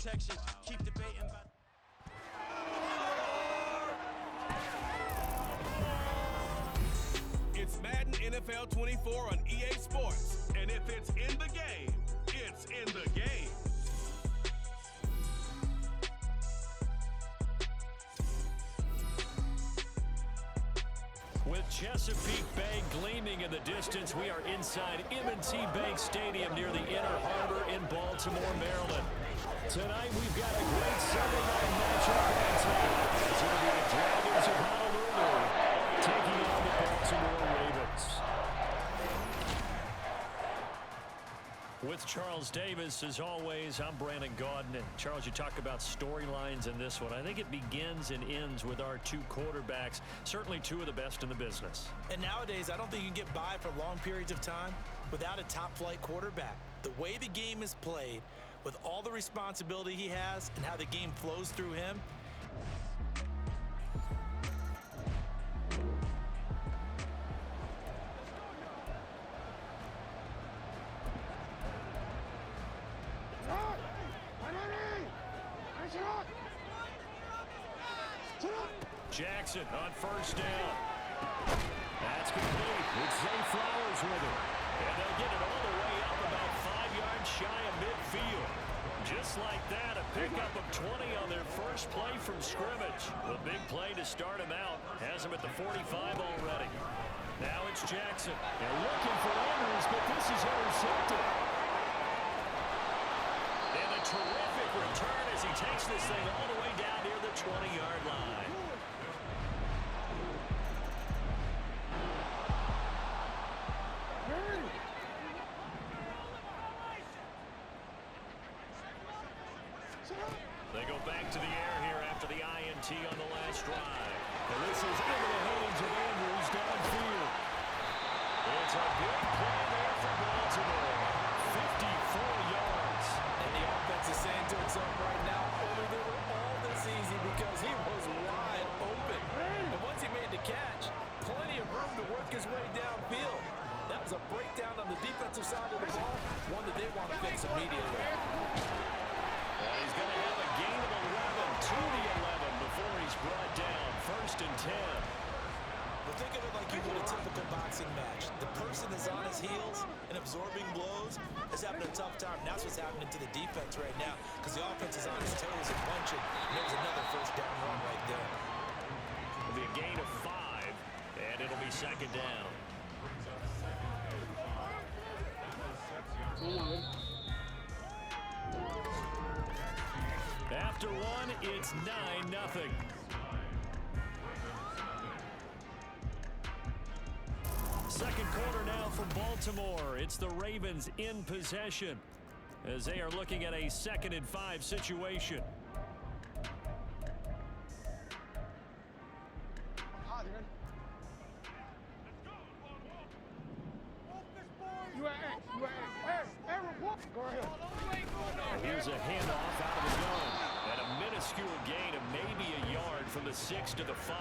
Protection. Keep debating. It's Madden NFL 24 on EA Sports. And if it's in the game, it's in the game. With Chesapeake Bay gleaming in the distance, we are inside M&T Bank Stadium near the Inner Harbor in Baltimore, Maryland. Tonight, we've got a great Sunday night matchup on tap. It's going to be the Dragons of Honolulu taking on the Baltimore Ravens. With Charles Davis, as always, I'm Brandon Gaudin. And Charles, you talk about storylines in this one. I think it begins and ends with our two quarterbacks, certainly two of the best in the business. And nowadays, I don't think you can get by for long periods of time without a top-flight quarterback. The way the game is played, with all the responsibility he has and how the game flows through him, Jackson on first down. That's complete. It's Zay Flowers with it. And they'll get it all the way up about 5 yards shy of midfield. Just like that, a pickup of 20 on their first play from scrimmage. A big play to start him out. Has him at the 45 already. Now it's Jackson. They're looking for Andrews, but this is intercepted. And a terrific return as he takes this thing all the way down near the 20-yard line. They go back to the air here after the INT on the last drive. And this is into the hands of Andrews downfield. It's a big play there for Baltimore. 54 yards. and the offense is saying to itself right now, only they were all this easy because he was wide open. And once he made the catch, plenty of room to work his way downfield. That was a breakdown on the defensive side of the ball, one that they want to fix immediately. He's going to have a gain of 11 to the 11 before he's brought down. 1st and 10. But think of it like you would a typical boxing match. The person is on his heels and absorbing blows is having a tough time. That's what's happening to the defense right now because the offense is on its toes and punching. And there's another first down run right there. It'll be a gain of 5, and it'll be 2nd down. After one, it's 9-0. Second quarter now from Baltimore. It's the Ravens in possession as they are looking at a 2nd and 5 situation. Here's a handoff out of the gun. And a minuscule gain of maybe a yard from the 6 to the 5.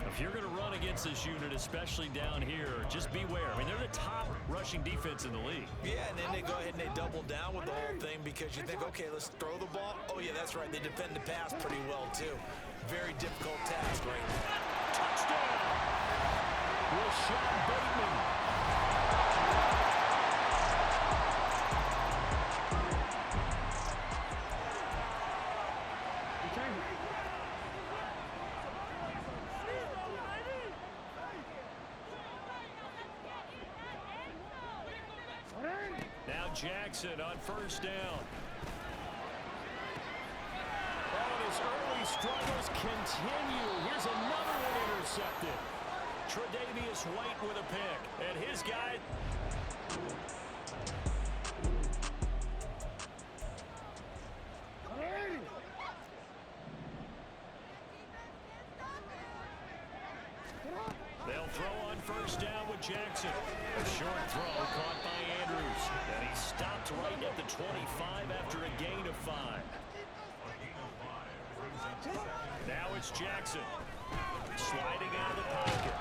If you're going to run against this unit, especially down here, just beware. I mean, they're the top rushing defense in the league. Yeah, and then they go ahead and they double down with the whole thing because you think, okay, let's throw the ball. Oh, yeah, that's right. They defend the pass pretty well, too. Very difficult task right now. Touchdown! Rashad Bateman. Now Jackson on first down. And his early struggles continue. Here's another one intercepted. Tre'Davious White with a pick. And his guy... They'll throw on first down with Jackson. A short throw caught by Andrews. And he stopped right at the 25 after a gain of 5. Now it's Jackson. Sliding out of the pocket.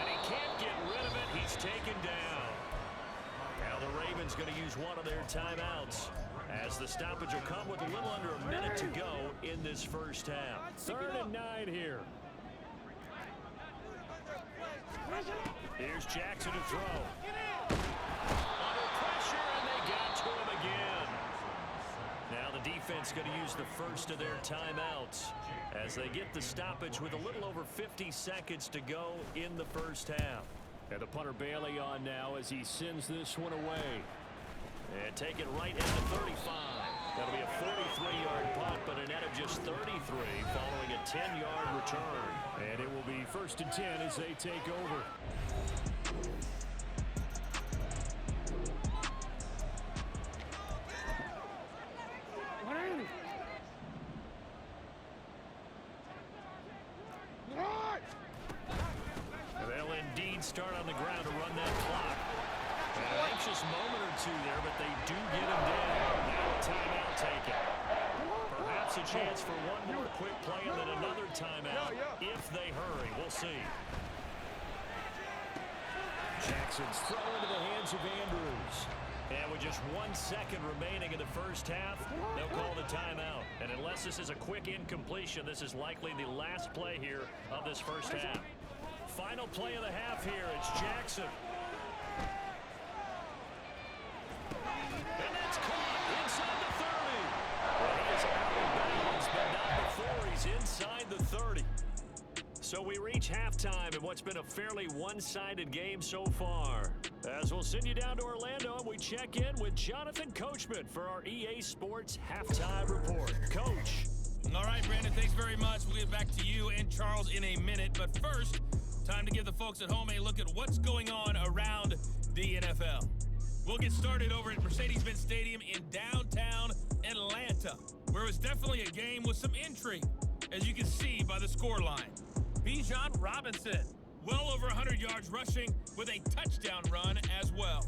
And he can't get rid of it. He's taken down. Now the Ravens going to use one of their timeouts as the stoppage will come with a little under a minute to go in this first half. 3rd and 9 here. Here's Jackson to throw. Under pressure, and they got to him again. Now the defense going to use the first of their timeouts as they get the stoppage with a little over 50 seconds to go in the first half. And the punter Bailey on now as he sends this one away. And take it right into 35. That'll be a 43-yard punt, but a net of just 33 following a 10-yard return. And it will be 1st and 10 as they take over. And they'll indeed start on the ground to run that clock. An anxious moment or two there, but they do get him down. Now a timeout taken. Perhaps a chance for one more quick play and then another timeout if they hurry. We'll see. Jackson's throw into the hands of Andrews. And with just 1 second remaining in the first half, they'll call the timeout. And unless this is a quick incompletion, this is likely the last play here of this first half. Final play of the half here. It's Jackson. And that's caught inside the 30. He is out of bounds, but not before he's inside the 30. So we reach halftime in what's been a fairly one-sided game so far. As we'll send you down to Orlando, and we check in with Jonathan Coachman for our EA Sports Halftime Report. Coach. All right, Brandon, thanks very much. We'll get back to you and Charles in a minute. But first, time to give the folks at home a look at what's going on around the NFL. We'll get started over at Mercedes-Benz Stadium in downtown Atlanta, where it was definitely a game with some intrigue, as you can see by the scoreline. Bijan Robinson, well over 100 yards rushing with a touchdown run as well.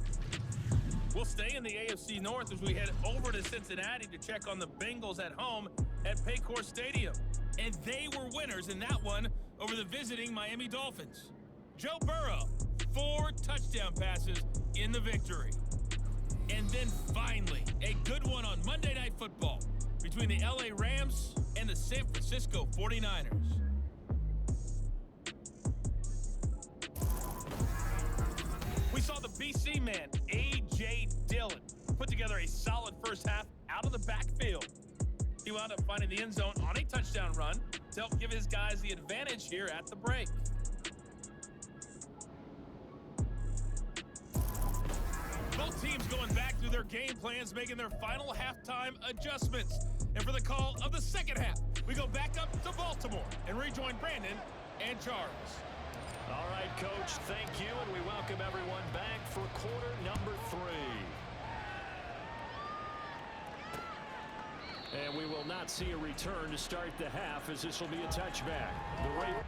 We'll stay in the AFC North as we head over to Cincinnati to check on the Bengals at home at Paycor Stadium. And they were winners in that one over the visiting Miami Dolphins. Joe Burrow, 4 touchdown passes in the victory. And then finally, a good one on Monday Night Football between the LA Rams and the San Francisco 49ers. We saw the BC man, A.J. Dillon, put together a solid first half out of the backfield. He wound up finding the end zone on a touchdown run to help give his guys the advantage here at the break. Both teams going back through their game plans, making their final halftime adjustments. And for the call of the second half, we go back up to Baltimore and rejoin Brandon and Charles. All right, Coach, thank you, and we welcome everyone back for quarter number 3. And we will not see a return to start the half, as this will be a touchback. The rate.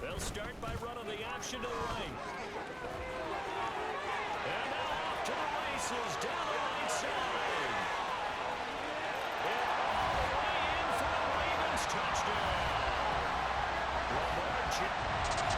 They'll start by running the option to the right. And now off to the races down the right side. And all the way in for the Ravens touchdown. Lamar Jackson.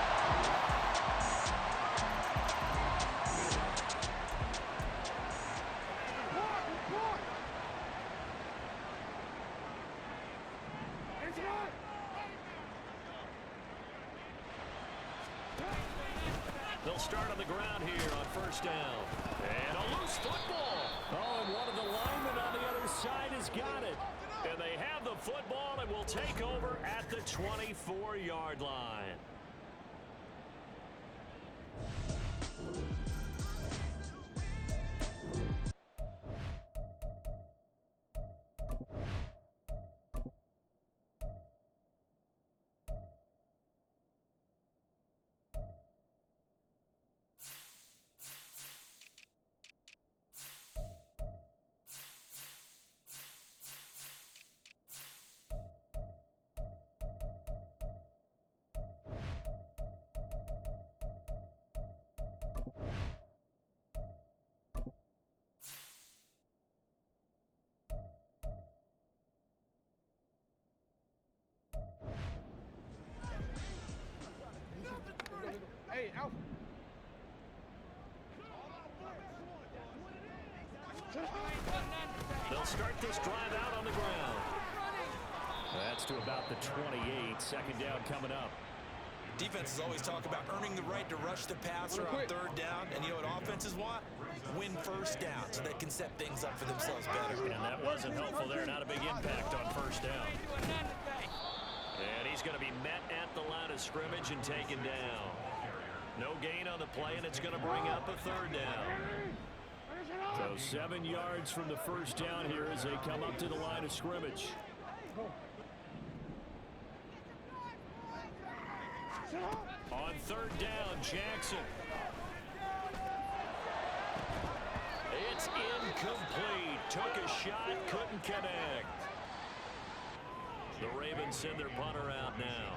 They'll start on the ground here on first down. And a loose football. Oh, and one of the linemen on the other side has got it. And they have the football and will take over at the 24-yard line. They'll start this drive out on the ground. That's to about the 28. Second down coming up. Defenses always talk about earning the right to rush the passer on third down. And you know what offenses want? Win first down so they can set things up for themselves better. And that wasn't helpful there. Not a big impact on first down. And he's going to be met at the line of scrimmage and taken down. No gain on the play, and it's going to bring up a third down. So 7 yards from the first down here as they come up to the line of scrimmage. On third down, Jackson. It's incomplete. Took a shot, couldn't connect. The Ravens send their punter out now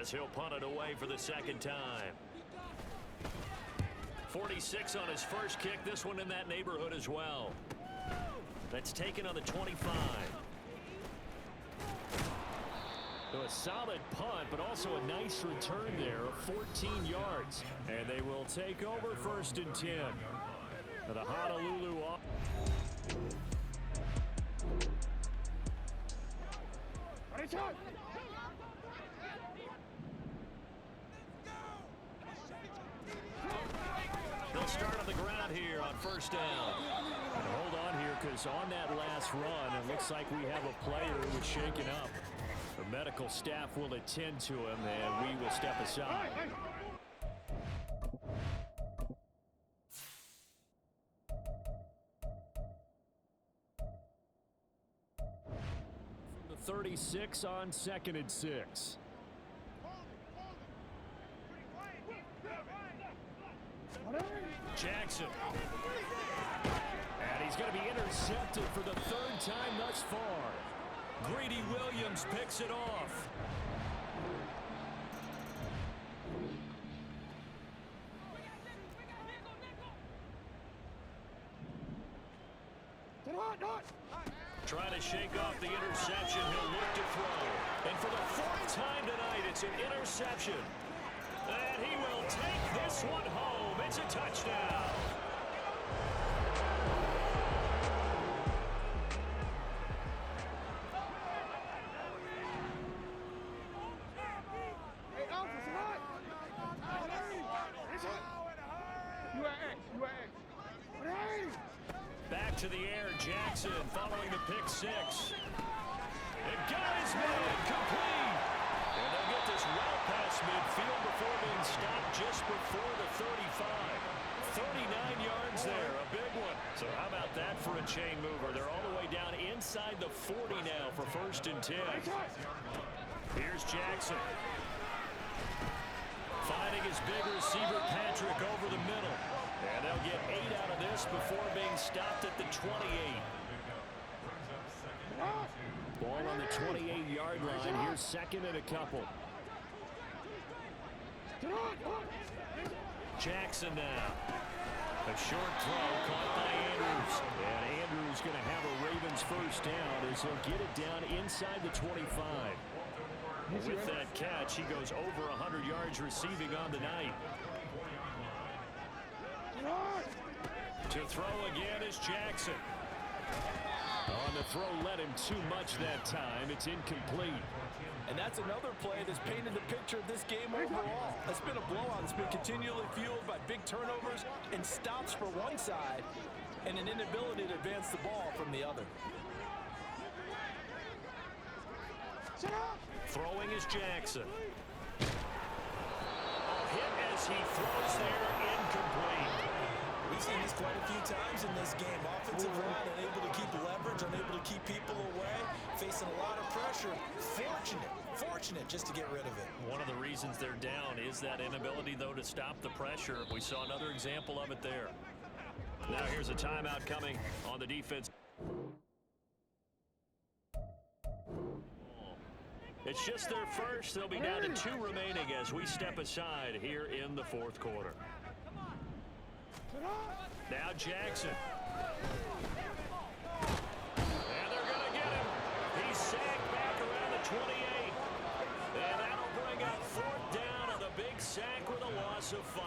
as he'll punt it away for the second time. 46 on his first kick. This one in that neighborhood as well. That's taken on the 25. So a solid punt, but also a nice return there of 14 yards. And they will take over first and 10. The Honolulu off. They'll start on the ground here on first down. And hold on here, because on that last run, it looks like we have a player who was shaken up. The medical staff will attend to him, and we will step aside. From the 36 on 2nd and 6. Jackson. And he's going to be intercepted for the third time thus far. Greedy Williams picks it off. Trying to shake off the interception. He'll look to throw. And for the fourth time tonight, it's an interception. And he will take this one home. It's a touchdown. Back to the air, Jackson following the pick six. And got his man complete. And they'll get this well past midfield before being stopped just before the 35. 39 yards there, a big one. So how about that for a chain mover? They're all the way down inside the 40 now for first and 10. Here's Jackson. Finding his big receiver, Patrick, over the middle. And they'll get 8 out of this before being stopped at the 28. Ball on the 28-yard line. Here's second and a couple. Jackson now. A short throw caught by Andrews. And Andrews going to have a Ravens first down as he'll get it down inside the 25. With that catch, he goes over 100 yards receiving on the night. To throw again is Jackson. On the throw, led him too much that time. It's incomplete. And that's another play that's painted the picture of this game overall. It's been a blowout that's been continually fueled by big turnovers and stops for one side and an inability to advance the ball from the other. Throwing is Jackson. A hit as he throws there, incomplete. We've seen this quite a few times in this game. Offensive line unable to keep leverage, unable to keep people away, facing a lot of pressure. Fortunate just to get rid of it. One of the reasons they're down is that inability, though, to stop the pressure. We saw another example of it there. Now here's a timeout coming on the defense. It's just their first. They'll be down to 2 remaining as we step aside here in the fourth quarter. Now Jackson. And they're going to get him. He's sacked back around the 28. And that'll bring up fourth down on the big sack with a loss of 5.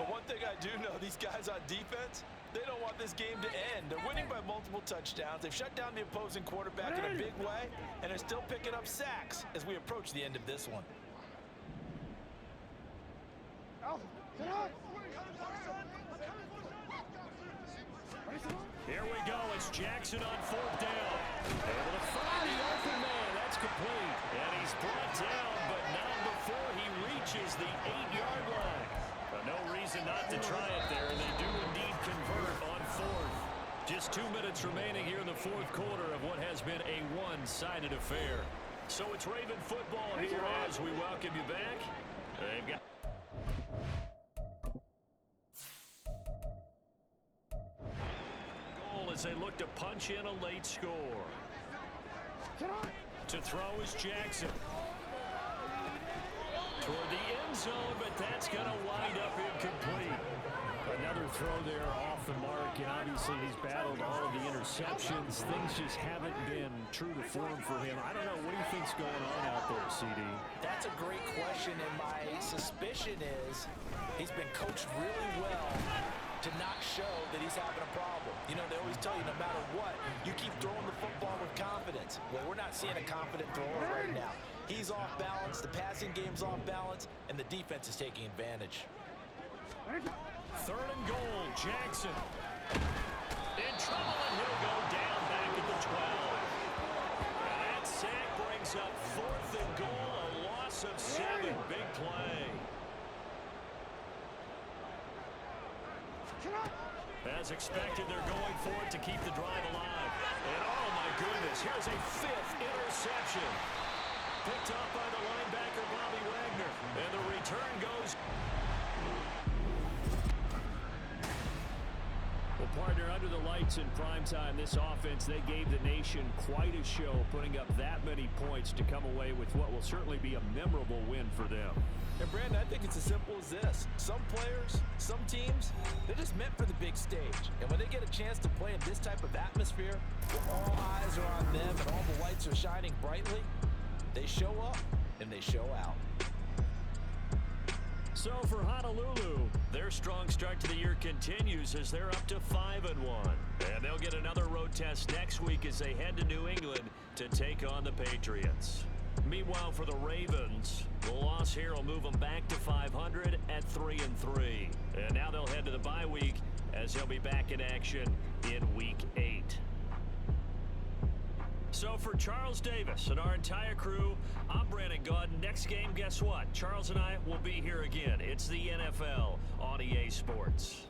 But one thing I do know, these guys on defense, they don't want this game to end. They're winning by multiple touchdowns. They've shut down the opposing quarterback in a big way, and they're still picking up sacks as we approach the end of this one. Here we go. It's Jackson on 4th down. Able to find the open man. That's complete. And he's brought down, but not before he reaches the 8-yard line. No reason not to try it there, and they do indeed convert on 4th. Just 2 minutes remaining here in the 4th quarter of what has been a one-sided affair. So it's Raven football here as we welcome you back. They've got as they look to punch in a late score. To throw is Jackson. Toward the end zone, but that's going to wind up incomplete. Another throw there off the mark, and obviously he's battled all of the interceptions. Things just haven't been true to form for him. I don't know. What do you think's going on out there, CD? That's a great question, and my suspicion is he's been coached really well to not show that he's having a problem. You know, they always tell you no matter what, you keep throwing the football with confidence. Well, we're not seeing a confident thrower right now. He's off balance, the passing game's off balance, and the defense is taking advantage. 3rd and goal, Jackson. In trouble, and he'll go down back at the 12. And that sack brings up 4th and goal, a loss of 7. Big play. As expected, they're going for it to keep the drive alive. And oh my goodness, here's a 5th interception. Picked up by the linebacker, Bobby Wagner. And the return goes. Well, partner, under the lights in primetime, this offense, they gave the nation quite a show, putting up that many points to come away with what will certainly be a memorable win for them. And Brandon, I think it's as simple as this. Some players, some teams, they're just meant for the big stage. And when they get a chance to play in this type of atmosphere, where all eyes are on them and all the lights are shining brightly, they show up and they show out. So for Honolulu, their strong start to the year continues as they're up to 5-1. And they'll get another road test next week as they head to New England to take on the Patriots. Meanwhile, for the Ravens, the loss here will move them back to 500 at 3-3. And now they'll head to the bye week as they'll be back in action in Week 8. So for Charles Davis and our entire crew, I'm Brandon Gaudin. Next game, guess what? Charles and I will be here again. It's the NFL on EA Sports.